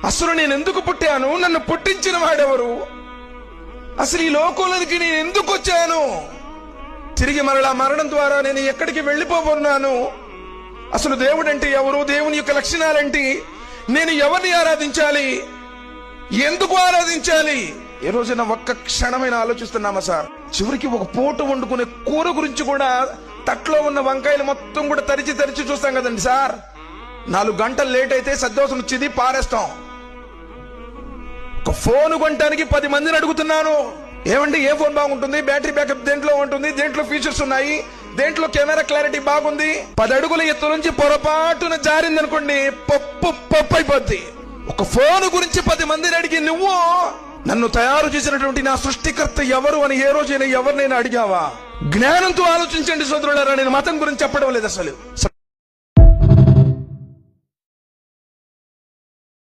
అసలు నేను ఎందుకు పుట్టాను? నన్ను పుట్టించిన వాడెవరు? అసలు ఈ లోకంలోకి నేను ఎందుకు వచ్చాను? తిరిగి మరలా మరణం ద్వారా నేను ఎక్కడికి వెళ్ళిపోబోతున్నాను? అసలు దేవుడు అంటే ఎవరు? దేవుని యొక్క లక్షణాలేంటి? నేను ఎవరిని ఆరాధించాలి? ఎందుకు ఆరాధించాలి? ఏ రోజైనా ఒక్క క్షణమైన ఆలోచిస్తున్నామా సార్? చివరికి ఒక పూట వండుకునే కూర గురించి కూడా తట్లో ఉన్న వంకాయలు మొత్తం కూడా తరిచి తరిచి చూస్తాం కదండి సార్. 4 గంటలు లేట్ అయితే సద్దోసం వచ్చింది పారేస్తాం. ఒక ఫోన్ కొనడానికి 10 మందిని అడుగుతున్నాను. ఏమండి ఏ ఫోన్ బాగుంటుంది? బ్యాటరీ బ్యాకప్ దేంట్లో ఉంటుంది? దేంట్లో ఫీచర్స్ ఉన్నాయి? దేంట్లో కెమెరా క్లారిటీ బాగుంది? 10 అడుగుల ఎత్తు నుంచి పొరపాటున జారింది అనుకోండి, పప్పు అయిపోద్ది. ఒక ఫోన్ గురించి 10 మందిని అడిగి నువ్వు నన్ను తయారు చేసినటువంటి నా సృష్టికర్త ఎవరు అని ఏ రోజైనా ఎవరినైనా అడిగావా? జ్ఞానంతో ఆలోచించండి సోదరులారా. నేను మతం గురించి చెప్పడం లేదు అసలు.